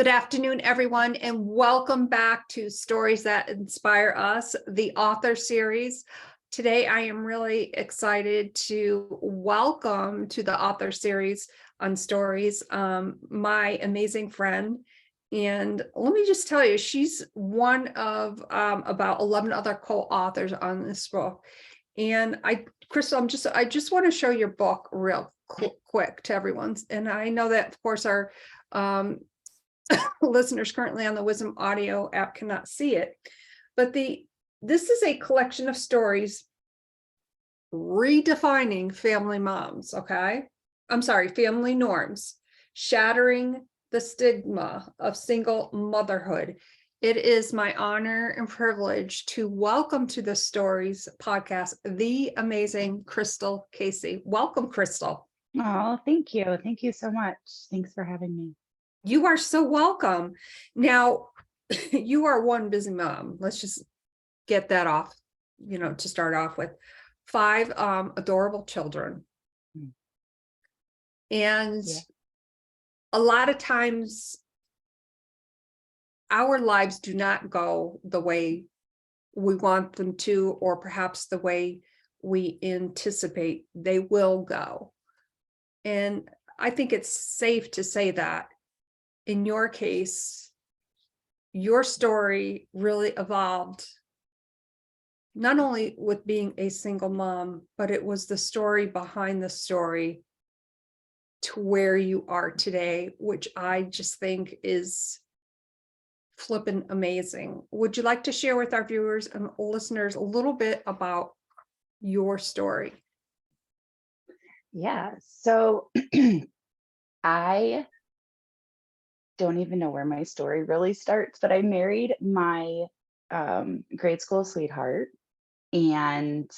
Good afternoon, everyone, and welcome back to Stories That Inspire Us, the author series. Today, I am really excited to welcome to the author series on stories my amazing friend. And let me just tell you, she's one of about 11 other co-authors on this book. And Krystal, I just want to show your book real quick to everyone. And I know that, of course, our listeners currently on the Wisdom Audio app cannot see it, but this is a collection of stories redefining family moms. Family norms, shattering the stigma of single motherhood. It is my honor and privilege to welcome to the Stories podcast the amazing Krystal Casey. Welcome, Krystal. Oh, thank you. Thank you so much. Thanks for having me. You are so welcome. Now, you are one busy mom. Let's just get that off, to start off with. 5 adorable children. And a lot of times, our lives do not go the way we want them to, or perhaps the way we anticipate they will go. And I think it's safe to say that in your case, your story really evolved, not only with being a single mom, but it was the story behind the story to where you are today, which I just think is flippin' amazing. Would you like to share with our viewers and listeners a little bit about your story? Yeah. So I don't even know where my story really starts, but I married my grade school sweetheart, and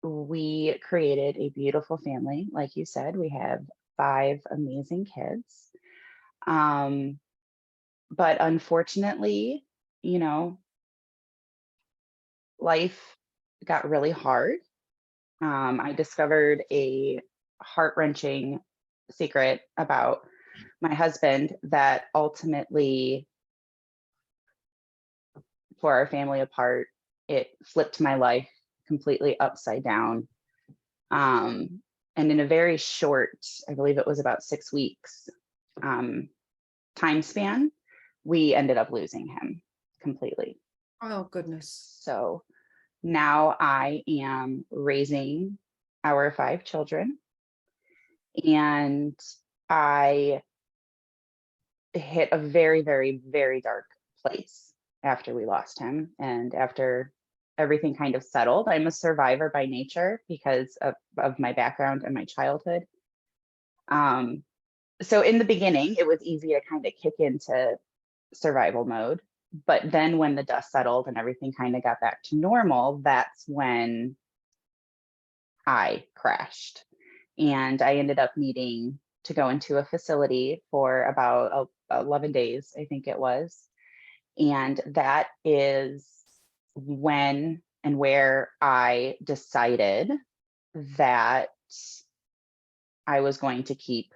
we created a beautiful family. Like you said, we have 5 amazing kids. But unfortunately, life got really hard. I discovered a heart-wrenching secret about my husband that ultimately tore our family apart. It flipped my life completely upside down. And in a very short, I believe it was about 6 weeks time span, we ended up losing him completely. Oh, goodness. So now I am raising our 5 children, and I hit a very, very, very dark place after we lost him. And after everything kind of settled, I'm a survivor by nature because of my background and my childhood. So in the beginning, it was easy to kind of kick into survival mode. But then when the dust settled and everything kind of got back to normal, that's when I crashed. And I ended up needing to go into a facility for about 11 days, I think it was. And that is when and where I decided that I was going to keep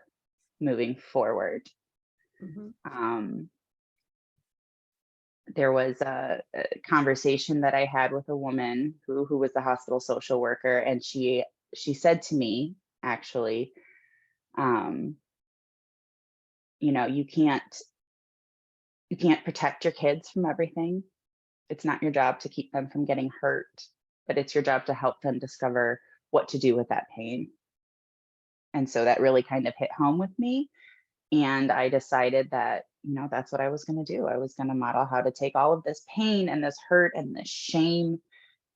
moving forward. Mm-hmm. There was a conversation that I had with a woman who was the hospital social worker, and she said to me, actually, you can't protect your kids from everything. It's not your job to keep them from getting hurt, but it's your job to help them discover what to do with that pain. And so that really kind of hit home with me. And I decided that, that's what I was going to do. I was going to model how to take all of this pain and this hurt and this shame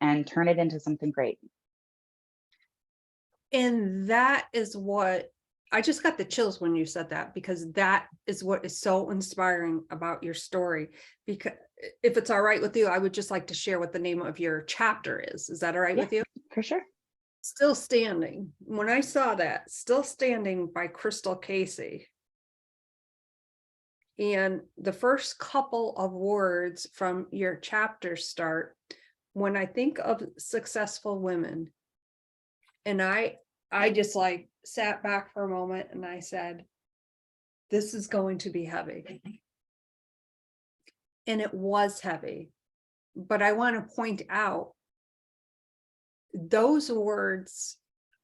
and turn it into something great. And that is what I just got the chills when you said that, because that is what is so inspiring about your story. Because if it's all right with you, I would just like to share what the name of your chapter is. Is that all right with you? For sure. Still Standing. When I saw that, Still Standing by Krystal Casey. And the first couple of words from your chapter start, when I think of successful women, and I just sat back for a moment and I said, this is going to be heavy. and it was heavy. But I want to point out those words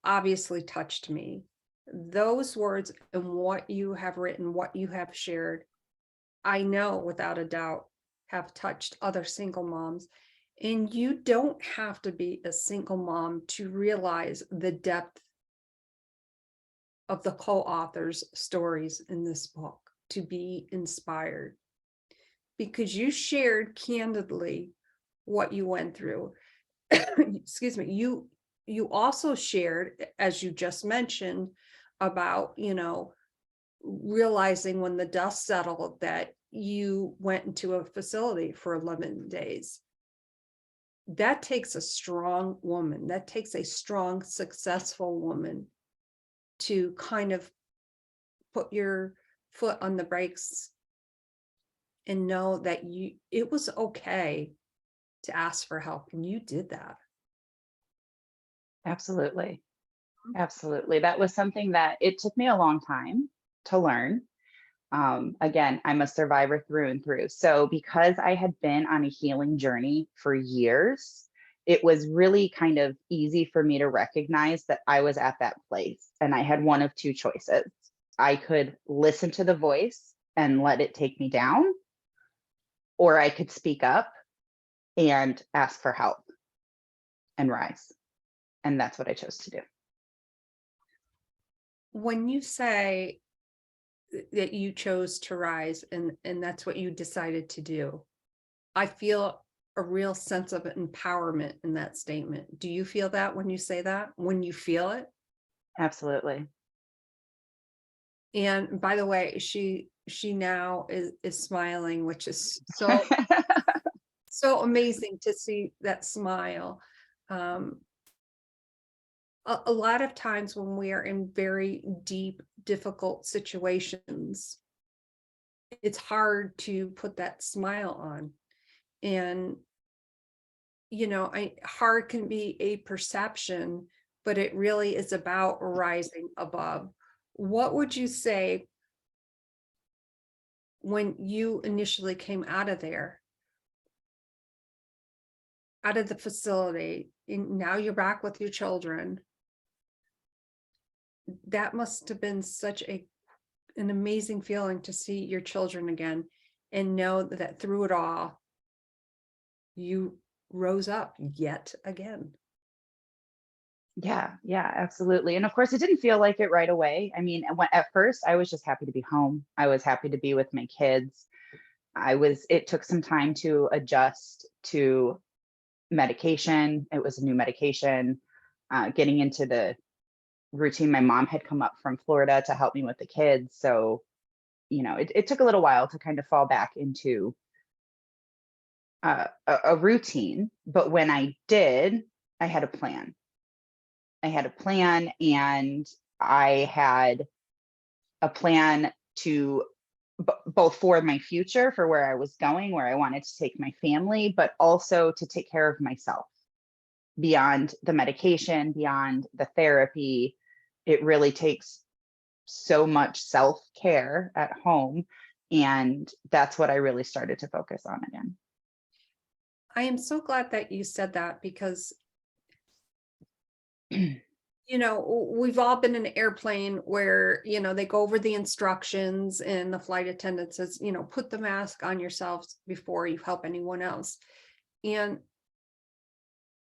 obviously touched me. Those words and what you have written, what you have shared, I know without a doubt have touched other single moms. And you don't have to be a single mom to realize the depth of the co-authors' stories in this book, to be inspired, because you shared candidly what you went through. Excuse me. You also shared, as you just mentioned, about, realizing when the dust settled that you went into a facility for 11 days. That takes a strong woman. That takes a strong, successful woman to kind of put your foot on the brakes and know that it was okay to ask for help, and you did that. Absolutely. Absolutely. That was something that it took me a long time to learn. Again, I'm a survivor through and through. So because I had been on a healing journey for years, it was really kind of easy for me to recognize that I was at that place and I had one of two choices. I could listen to the voice and let it take me down, or I could speak up and ask for help and rise. And that's what I chose to do. When you say that you chose to rise and that's what you decided to do, I feel a real sense of empowerment in that statement. Do you feel that when you say that, when you feel it? Absolutely. And by the way, she now is smiling, which is so amazing to see that smile. A lot of times when we are in very deep, difficult situations, it's hard to put that smile on. And, hard can be a perception, but it really is about rising above. What would you say when you initially came out of there, out of the facility, and now you're back with your children? That must have been such an amazing feeling to see your children again and know that through it all, you rose up yet again. Yeah, yeah, absolutely. And of course, it didn't feel like it right away. I mean, at first, I was just happy to be home. I was happy to be with my kids. It took some time to adjust to medication. It was a new medication, getting into the routine. My mom had come up from Florida to help me with the kids. So, it took a little while to kind of fall back into a routine. But when I did, I had a plan. And I had a plan to both for my future, for where I was going, where I wanted to take my family, but also to take care of myself beyond the medication, beyond the therapy. It really takes so much self-care at home. And that's what I really started to focus on again. I am so glad that you said that, because we've all been in an airplane where, they go over the instructions and the flight attendant says, put the mask on yourselves before you help anyone else. And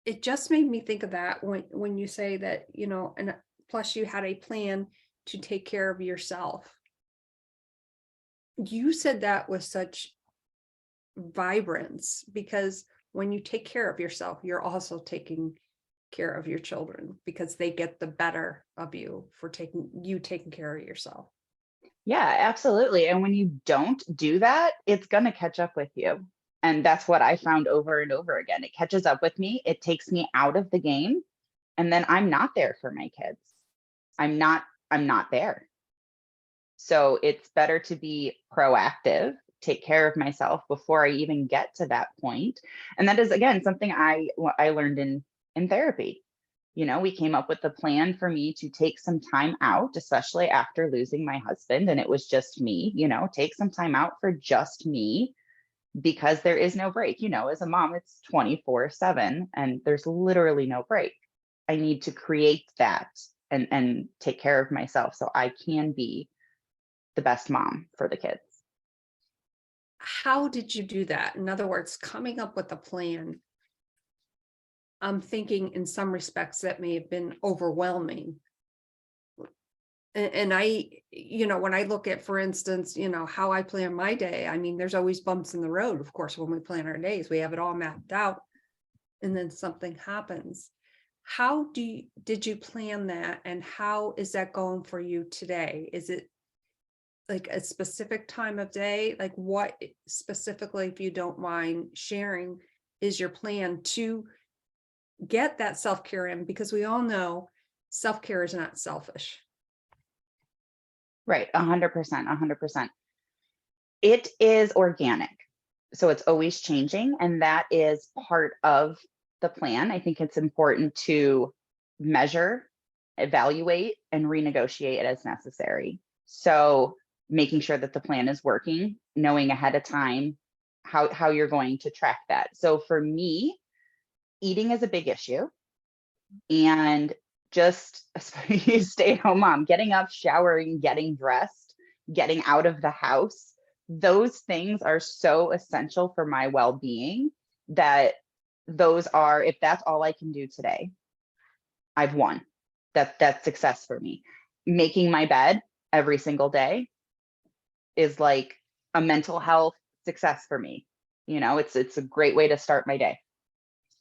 it just made me think of that when you say that, and plus you had a plan to take care of yourself. You said that with such vibrance, because when you take care of yourself, you're also taking care of your children, because they get the better of you for taking care of yourself. Yeah, absolutely. And when you don't do that, it's going to catch up with you. And that's what I found over and over again. It catches up with me. It takes me out of the game. And then I'm not there for my kids. I'm not there. So it's better to be proactive, take care of myself before I even get to that point. And that is, again, something I learned in therapy. We came up with a plan for me to take some time out, especially after losing my husband. And it was just me, take some time out for just me because there is no break. You know, as a mom, it's 24/7 and there's literally no break. I need to create that and take care of myself so I can be the best mom for the kids. How did you do that? In other words, coming up with a plan. I'm thinking in some respects that may have been overwhelming. And I, when I look at, for instance, how I plan my day, I mean, there's always bumps in the road. Of course, when we plan our days, we have it all mapped out and then something happens. How did you plan that? And how is that going for you today? Is it like a specific time of day? Like what specifically, if you don't mind sharing, is your plan to get that self-care in? Because we all know self-care is not selfish. Right. 100%. 100%. It is organic. So it's always changing. And that is part of the plan. I think it's important to measure, evaluate, and renegotiate as necessary. So making sure that the plan is working, knowing ahead of time how you're going to track that. So for me, eating is a big issue. And just stay-at-home mom, getting up, showering, getting dressed, getting out of the house, those things are so essential for my well-being that those are, if that's all I can do today, I've won. That's success for me. Making my bed every single day is like a mental health success for me. You know, it's a great way to start my day.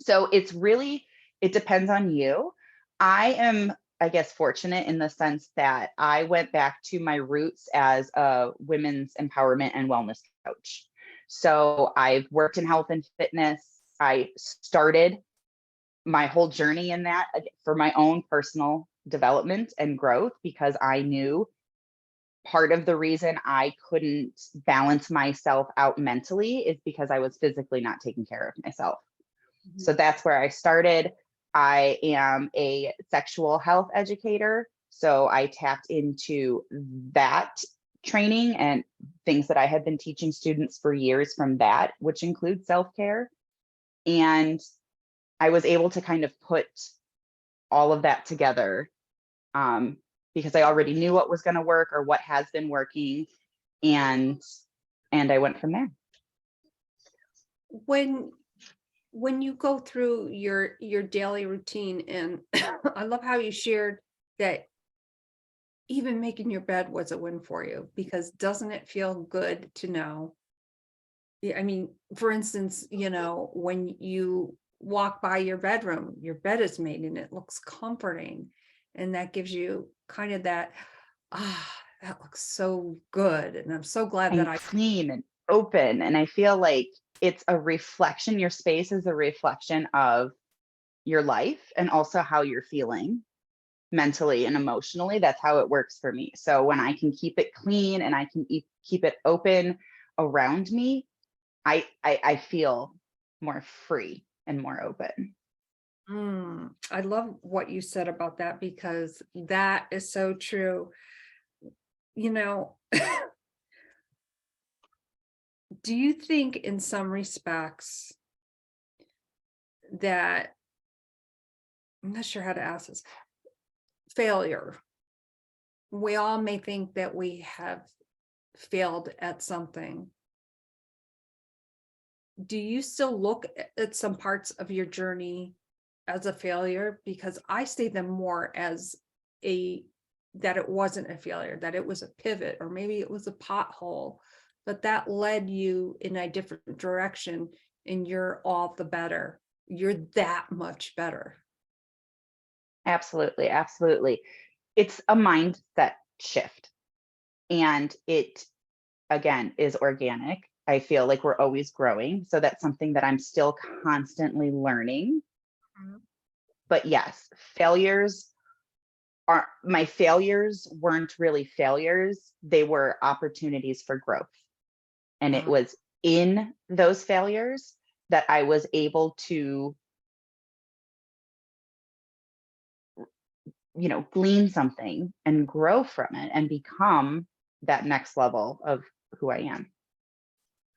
So it depends on you. I am, I guess, fortunate in the sense that I went back to my roots as a women's empowerment and wellness coach. So I've worked in health and fitness. I started my whole journey in that for my own personal development and growth because I knew part of the reason I couldn't balance myself out mentally is because I was physically not taking care of myself. So that's where I started. I am a sexual health educator. So I tapped into that training and things that I had been teaching students for years from that, which include self-care. And I was able to kind of put all of that together because I already knew what was going to work or what has been working. And I went from there. When you go through your daily routine, and I love how you shared that even making your bed was a win for you, because doesn't it feel good to know? Yeah, I mean, for instance, when you walk by your bedroom, your bed is made and it looks comforting, and that gives you kind of that, that looks so good, and I'm so glad that And clean and open. And I feel like it's a reflection. Your space is a reflection of your life and also how you're feeling mentally and emotionally. That's how it works for me. So when I can keep it clean and I can keep it open around me, I feel more free and more open. I love what you said about that, because that is so true. You know, do you think in some respects that, I'm not sure how to ask this, failure, we all may think that we have failed at something. Do you still look at some parts of your journey as a failure? Because I see them more as that it wasn't a failure, that it was a pivot, or maybe it was a pothole, but that led you in a different direction, and you're all the better. You're that much better. Absolutely. Absolutely. It's a mindset shift. And it, again, is organic. I feel like we're always growing. So that's something that I'm still constantly learning. But yes, my failures weren't really failures. They were opportunities for growth. And it was in those failures that I was able to, glean something and grow from it and become that next level of who I am.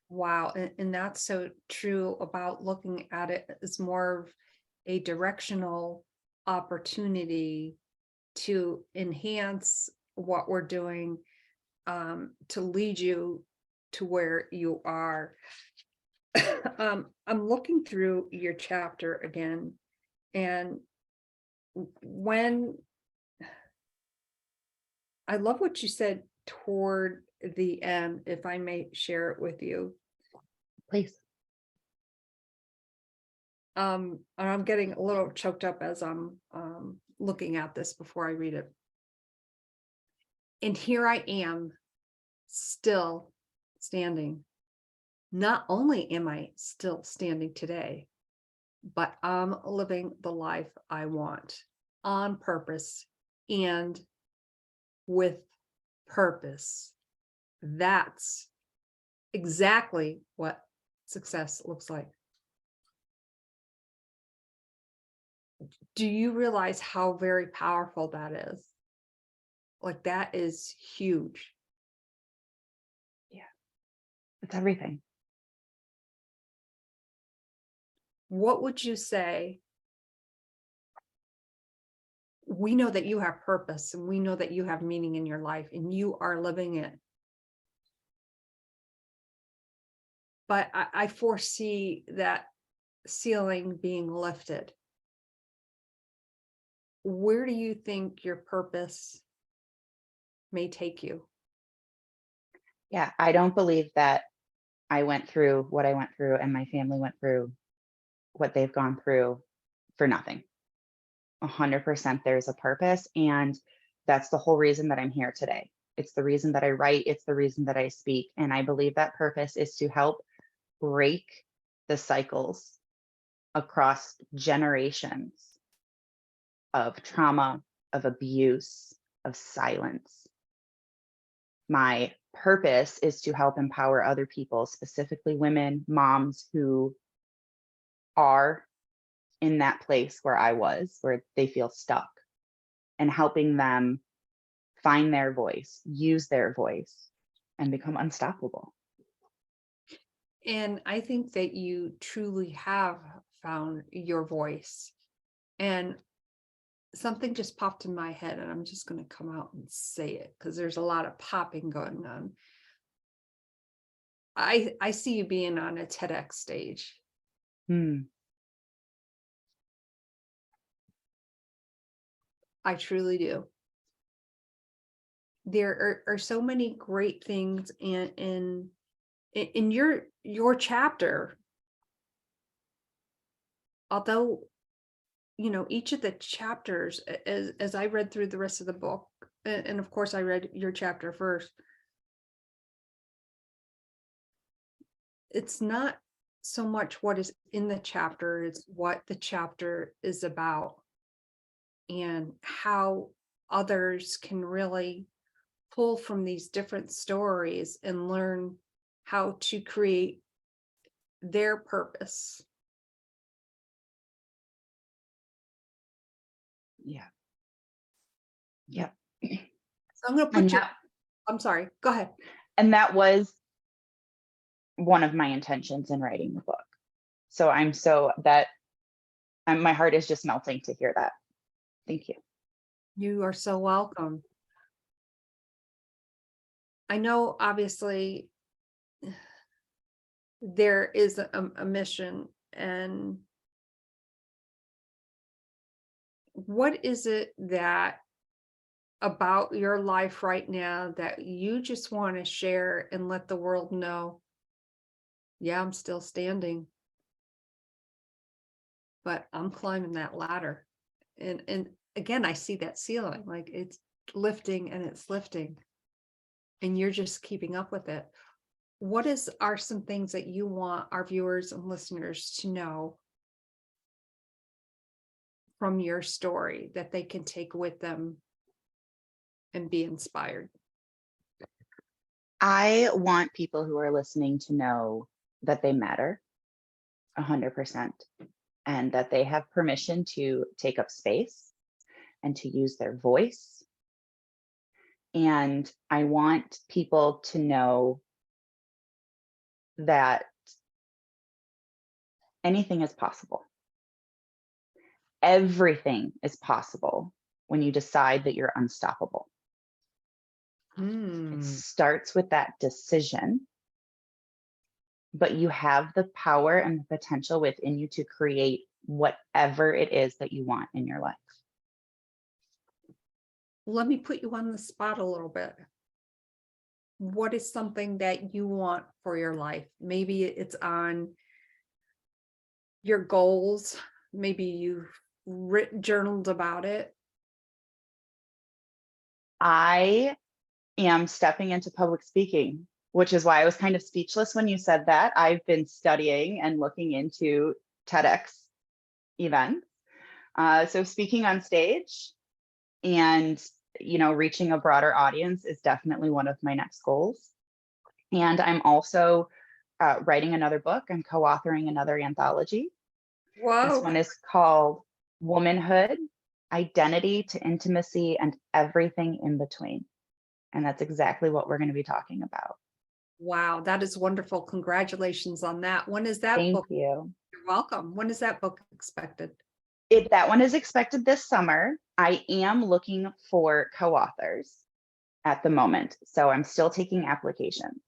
Wow, and that's so true about looking at it as more of a directional opportunity to enhance what we're doing, to lead you to where you are. I'm looking through your chapter again, and when I love what you said toward the end, if I may share it with you. Please. And I'm getting a little choked up as I'm looking at this before I read it. And here I am, still standing. Not only am I still standing today, but I'm living the life I want on purpose and with purpose. That's exactly what success looks like. Do you realize how very powerful that is? Like, that is huge. Yeah. It's everything. What would you say? We know that you have purpose and we know that you have meaning in your life and you are living it. But I foresee that ceiling being lifted. Where do you think your purpose may take you? Yeah. I don't believe that I went through what I went through and my family went through what they've gone through for nothing. 100% there's a purpose. And that's the whole reason that I'm here today. It's the reason that I write. It's the reason that I speak. And I believe that purpose is to help break the cycles across generations of trauma, of abuse, of silence. My purpose is to help empower other people, specifically women, moms who are in that place where I was, where they feel stuck, and helping them find their voice, use their voice, and become unstoppable. And I think that you truly have found your voice. And something just popped in my head, and I'm just going to come out and say it because there's a lot of popping going on. I see you being on a TEDx stage. Hmm. I truly do. There are so many great things in your chapter. Although, each of the chapters, as I read through the rest of the book, and of course I read your chapter first, it's not so much what is in the chapter, it's what the chapter is about and how others can really pull from these different stories and learn how to create their purpose. Yeah. Yep. So I'm going to And put you, I'm sorry, go ahead. that was one of my intentions in writing the book. So I'm so that my heart is just melting to hear that. Thank you. You are so welcome. I know obviously there is a mission, and what is it that about your life right now that you just want to share and let the world know? Yeah, I'm still standing, but I'm climbing that ladder. And again, I see that ceiling, like it's lifting and it's lifting, and you're just keeping up with it. What are some things that you want our viewers and listeners to know from your story that they can take with them and be inspired? I want people who are listening to know that they matter 100% and that they have permission to take up space and to use their voice. And I want people to know that anything is possible. Everything is possible when you decide that you're unstoppable. It starts with that decision, but you have the power and the potential within you to create whatever it is that you want in your life. Let me put you on the spot a little bit. What is something that you want for your life? Maybe it's on your goals. Maybe you've journaled about it. I am stepping into public speaking, which is why I was kind of speechless when you said that. I've been studying and looking into TEDx events. So speaking on stage and, reaching a broader audience is definitely one of my next goals. And I'm also writing another book. I'm co-authoring another anthology. Whoa. This one is called Womanhood, Identity to Intimacy and Everything in Between. And that's exactly what we're going to be talking about. Wow, that is wonderful. Congratulations on that. When is that book? Thank you. You're welcome. When is that book expected? That one is expected this summer. I am looking for co-authors at the moment, so I'm still taking applications.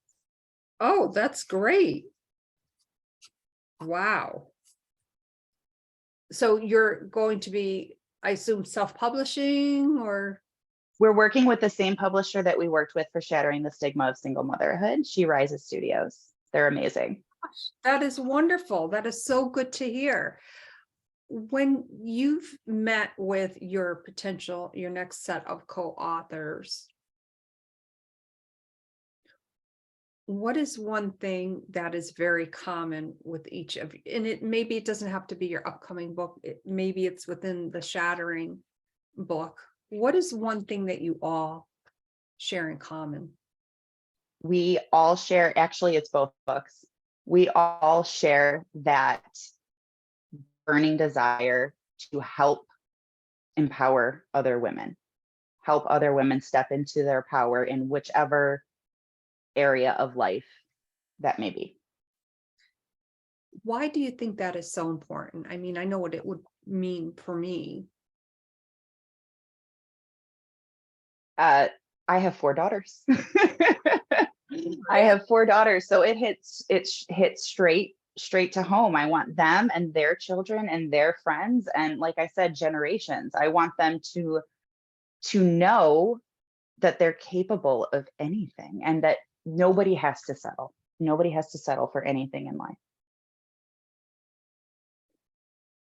Oh, that's great. Wow. So you're going to be, I assume, self-publishing, or? We're working with the same publisher that we worked with for Shattering the Stigma of Single Motherhood. She Rises Studios. They're amazing. That is wonderful. That is so good to hear. When you've met with your next set of co-authors, what is one thing that is very common with each of you? And maybe it doesn't have to be your upcoming book. Maybe it's within the Shattering book. What is one thing that you all share in common? We all share, actually, it's both books. We all share that burning desire to help empower other women, help other women step into their power in whichever area of life that may be. Why do you think that is so important? I mean, I know what it would mean for me. I have 4 daughters. I have 4 daughters, so it hits straight to home. I want them and their children and their friends, and like I said, generations. I want them to know that they're capable of anything and that nobody has to settle. Nobody has to settle for anything in life.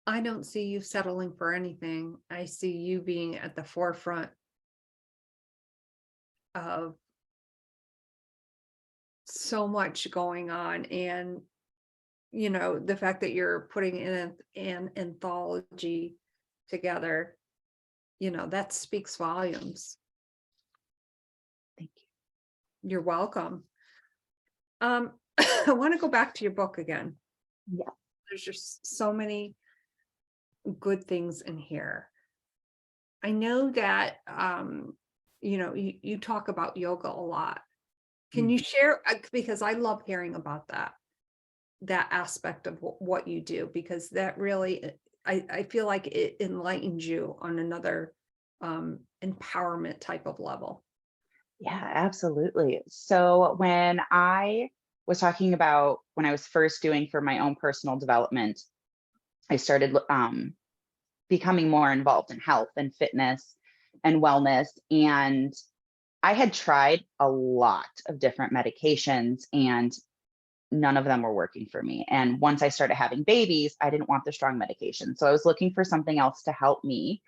I don't see you settling for anything. I see you being at the forefront of so much going on, and the fact that you're putting in an anthology together, that speaks volumes. Thank you. You're welcome. I want to go back to your book again. Yeah. There's just so many good things in here. I know that you talk about yoga a lot. Can you share, because I love hearing about that aspect of what you do, because that really, I feel like it enlightens you on another empowerment type of level. Yeah, absolutely. So when I was talking about when I was first doing for my own personal development, I started becoming more involved in health and fitness and wellness. And I had tried a lot of different medications and none of them were working for me. And once I started having babies, I didn't want the strong medication. So I was looking for something else to help me.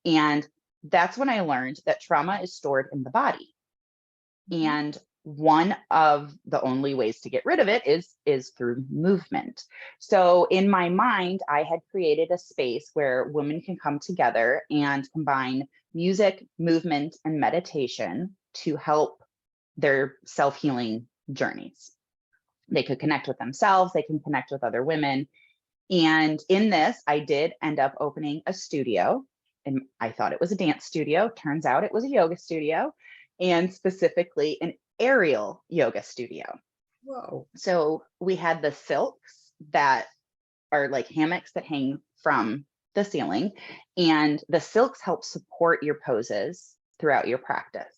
And that's when I learned that trauma is stored in the body. And one of the only ways to get rid of it is through movement. So in my mind, I had created a space where women can come together and combine music, movement, and meditation to help their self-healing journeys. They could connect with themselves, they can connect with other women. And in this, I did end up opening a studio, and I thought it was a dance studio. Turns out it was a yoga studio, and specifically an aerial yoga studio. Whoa. So we had the silks that are like hammocks that hang from the ceiling, and the silks help support your poses throughout your practice.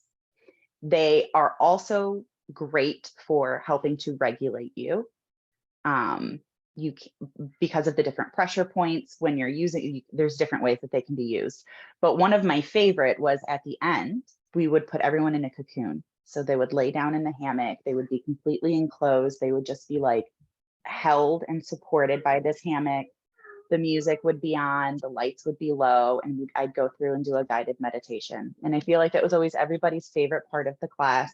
They are also great for helping to regulate you. Um, because of the different pressure points when you're using, there's different ways that they can be used. But one of my favorite was at the end, we would put everyone in a cocoon. So they would lay down in the hammock, they would be completely enclosed, they would just be like held and supported by this hammock. The music would be on, the lights would be low, and I'd go through and do a guided meditation. And I feel like that was always everybody's favorite part of the class.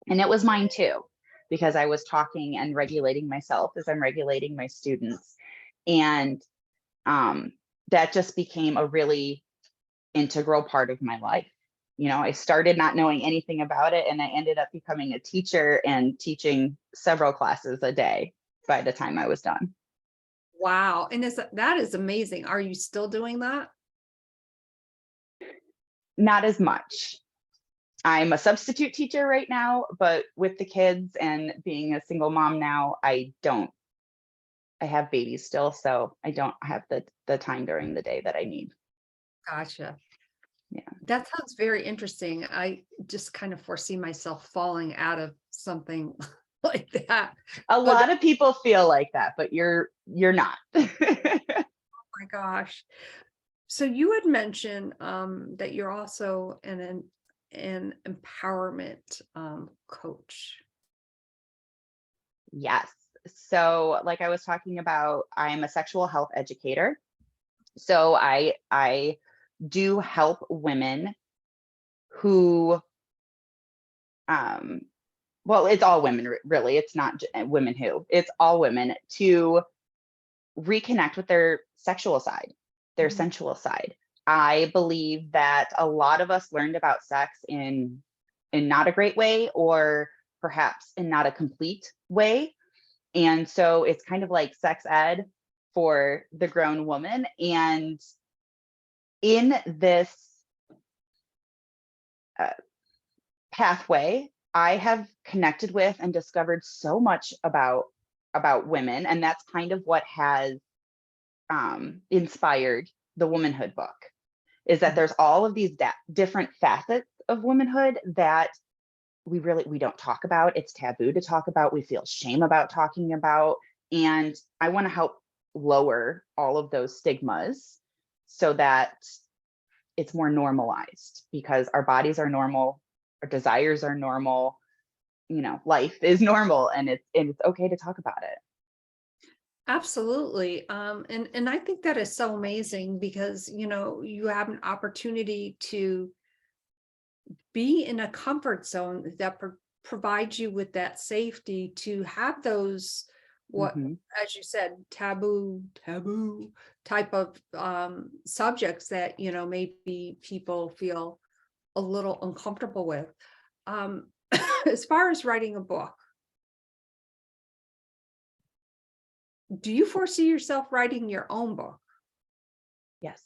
And it was mine too, because I was talking and regulating myself as I'm regulating my students. And that just became a really integral part of my life. You know, I started not knowing anything about it, and I ended up becoming a teacher and teaching several classes a day by the time I was done. Wow. And that is amazing. Are you still doing that? Not as much. I'm a substitute teacher right now, but with the kids and being a single mom now, I have babies still, so I don't have the time during the day that I need. Gotcha. Yeah. That sounds very interesting. I just kind of foresee myself falling out of something like that. A But lot of people feel like that, but you're not. my gosh. So you had mentioned that you're also an empowerment coach. Yes. So like I was talking about, I'm a sexual health educator. So I do help women who well, it's all women really. It's not women who, it's all women, to reconnect with their sexual side, their Mhm. sensual side. I believe that a lot of us learned about sex in not a great way, or perhaps in not a complete way. And so it's kind of like sex ed for the grown woman. And in this uh, pathway, I have connected with and discovered so much about women, and that's kind of what has inspired the womanhood book. Is that there's all of these different facets of womanhood that we don't talk about. It's taboo to talk about. We feel shame about talking about, and I want to help lower all of those stigmas so that it's more normalized, because our bodies are normal, our desires are normal, you know, life is normal, and it's okay to talk about it. Absolutely. And I think that is so amazing because, you have an opportunity to be in a comfort zone that provides you with that safety to have those, what, Hmm. as you said, taboo type of subjects that, maybe people feel a little uncomfortable with. Um, as far as writing a book, do you foresee yourself writing your own book? Yes.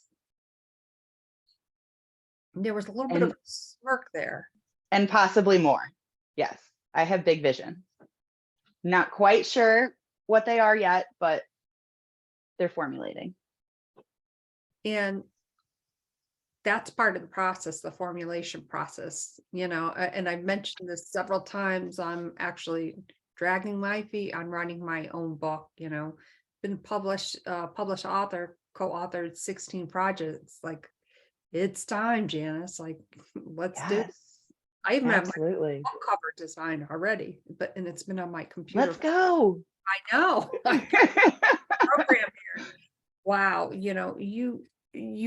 There was a little bit of and a smirk there. and possibly more. Yes, I have big visions. Not quite sure what they are yet, but they're formulating. And that's part of the process, the formulation process, and I've mentioned this several times. I'm actually dragging my feet on writing my own book, been published author, co-authored 16 projects. Like, it's time, Janice, like, let's do it. Yes, I even have my absolutely. book cover designed already, and it's been on my computer. Let's go. I know. I got a program here. Wow, you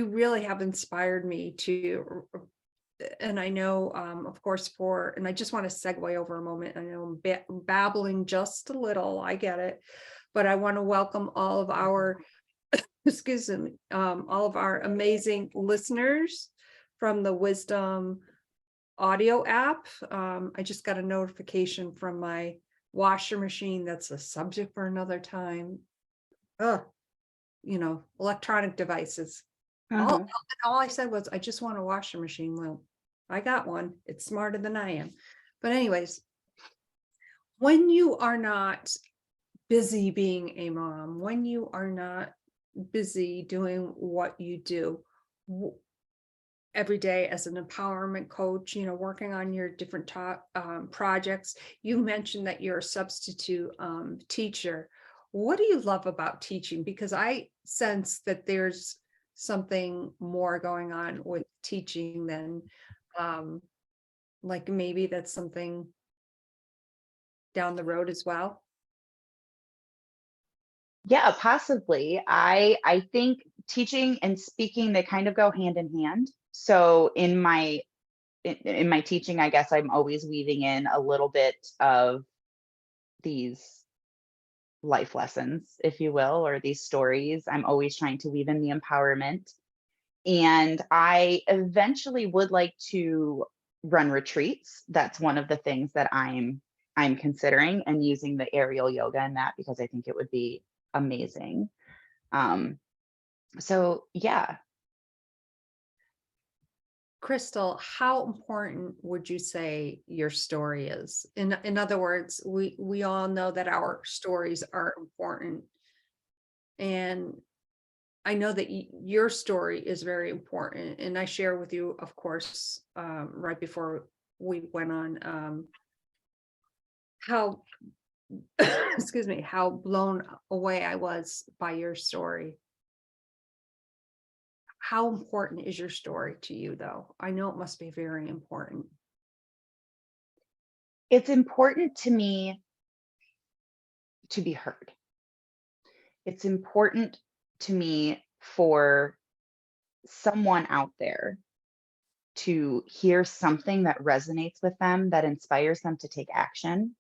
really have inspired me to, and I know, of course, and I just want to segue over a moment. I know I'm babbling just a little, I get it, but I want to welcome all of our, excuse me, all of our amazing listeners from the Wisdom audio app. I just got a notification from my washer machine. That's a subject for another time. Ugh. Electronic devices. All, Uh-huh. all I said was, I just want a washer machine. Well, I got one. It's smarter than I am. But anyways, When you are not busy being a mom, when you are not busy doing what you do w- every day as an empowerment coach, working on your different projects, you mentioned that you're a substitute teacher. What do you love about teaching? Because I sense that there's something more going on with teaching than um, like maybe that's something down the road as well. Yeah, possibly. I think teaching and speaking, they kind of go hand in hand. So in my teaching, I guess I'm always weaving in a little bit of these life lessons, if you will, or these stories. I'm always trying to weave in the empowerment. And I eventually would like to run retreats. That's one of the things that I'm considering, and using the aerial yoga in that because I think it would be amazing. Um, so yeah, Krystal, how important would you say your story is? In other words, we all know that our stories are important, and I know that your story is very important. And I share with you, of course, right before we went on, how excuse me, how blown away I was by your story. How important is your story to you, though? I know it must be very important. it's important to me to be heard. It's important to me for someone out there to hear something that resonates with them, that inspires them to take action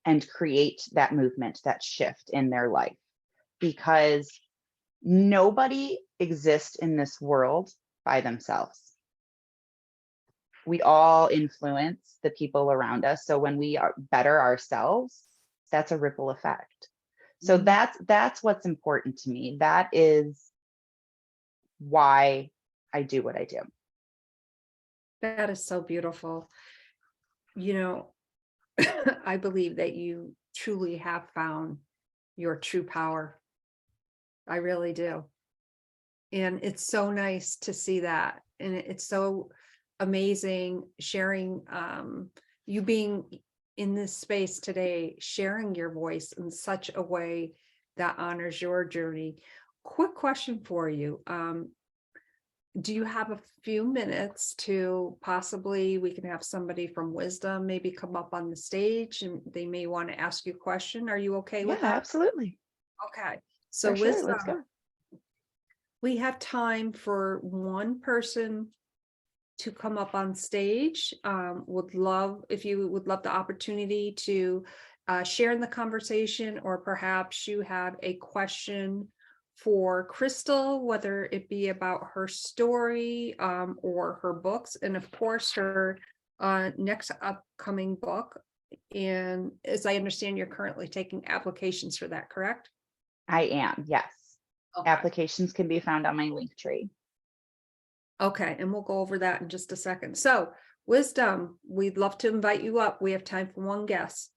and create that movement, that shift in their life. Because nobody exists in this world by themselves. We all influence the people around us. So when we are better ourselves, that's a ripple effect. So Mhm. that's what's important to me. That is why I do what I do. That is so beautiful. You know, I believe that you truly have found your true power. I really do. And it's so nice to see that. And it's so amazing sharing you being in this space today, sharing your voice in such a way that honors your journey. Quick question for you. Do you have a few minutes to possibly we can have somebody from Wisdom maybe come up on the stage and they may want to ask you a question? Are you okay Yeah, with that? absolutely. Okay. So For sure. Wisdom, Let's go. we have time for one person to come up on stage. Would love if you would love the opportunity to share in the conversation, or perhaps you have a question for Krystal, whether it be about her story or her books, and of course her next upcoming book. And as I understand, you're currently taking applications for that, correct? I am. Yes. Okay. Applications can be found on my link tree. Okay, and we'll go over that in just a second. So, Wisdom, we'd love to invite you up. We have time for one guest.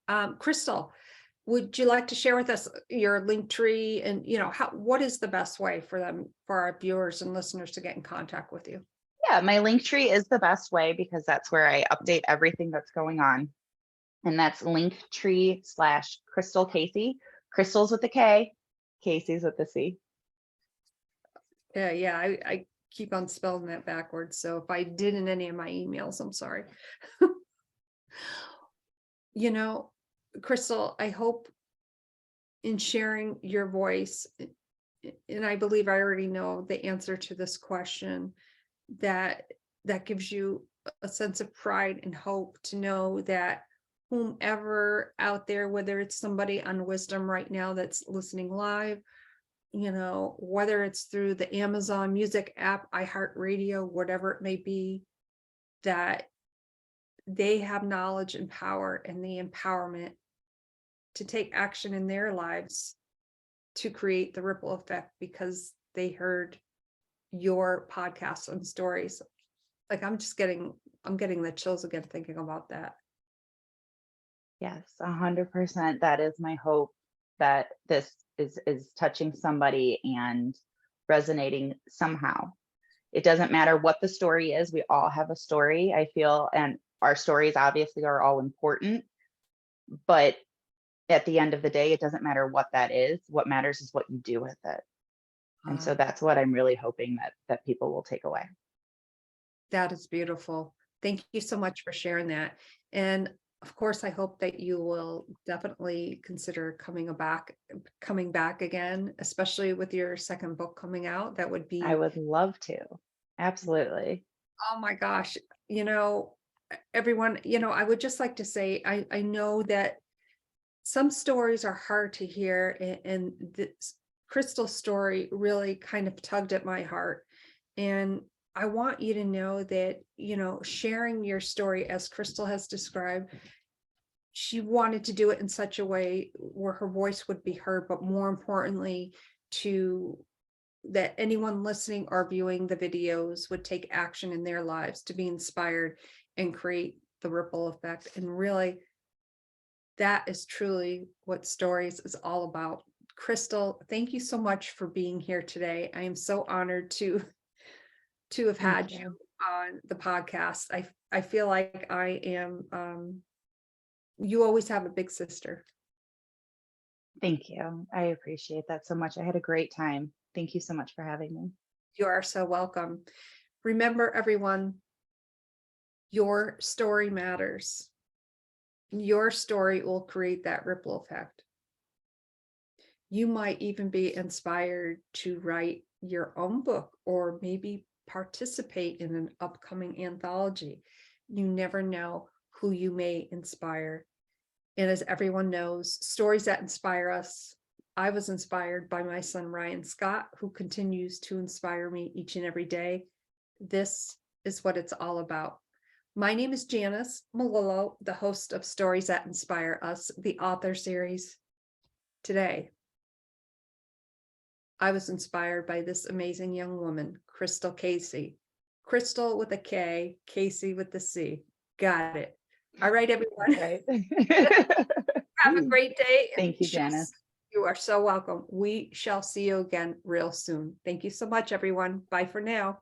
Krystal, would you like to share with us your link tree and what is the best way for them, for our viewers and listeners to get in contact with you? Yeah, my link tree is the best way because that's where I update everything that's going on. And that's linktree/Krystal Casey. Crystal's with the K, Casey's with the C. Yeah, I keep on spelling that backwards. So if I did in any of my emails, I'm sorry. You know, Krystal, I hope in sharing your voice, and I believe I already know the answer to this question, that that gives you a sense of pride and hope to know that whomever out there, whether it's somebody on Wisdom right now that's listening live, whether it's through the Amazon Music app, iHeartRadio, whatever it may be, that they have knowledge and power and the empowerment to take action in their lives to create the ripple effect because they heard your podcast and stories. Like I'm getting the chills again thinking about that. Yes, 100%. That is my hope, that this is touching somebody and resonating somehow. It doesn't matter what the story is. We all have a story, I feel, and our stories obviously are all important, but at the end of the day, it doesn't matter what that is. What matters is what you do with it. And so Uh, that's what I'm really hoping that people will take away. that is beautiful. Thank you so much for sharing that. And of course, I hope that you will definitely consider coming back again, especially with your second book coming out. That would I be, would love to. Absolutely. oh my gosh, everyone, I would just like to say, I know that some stories are hard to hear, and this Krystal's story really kind of tugged at my heart. And I want you to know that, sharing your story as Krystal has described, she wanted to do it in such a way where her voice would be heard, but more importantly, to that anyone listening or viewing the videos would take action in their lives to be inspired and create the ripple effect. And really, that is truly what stories is all about. Krystal, thank you so much for being here today. I am so honored to have Thank had you you. on the podcast. I feel like I am you always have a big sister. Thank you. I appreciate that so much. I had a great time. Thank you so much for having me. You are so welcome. Remember, everyone, your story matters. Your story will create that ripple effect. You might even be inspired to write your own book or maybe participate in an upcoming anthology. You never know who you may inspire. And as everyone knows, stories that inspire us. I was inspired by my son, Ryan Scott, who continues to inspire me each and every day. This is what it's all about. My name is Janice Malillo, the host of Stories That Inspire Us, the author series. Today, I was inspired by this amazing young woman, Krystal Casey. Krystal with a K, Casey with the C. Got it. All right, everyone. Right. Have a great day. And Thank you, Janice. you are so welcome. We shall see you again real soon. Thank you so much, everyone. Bye for now.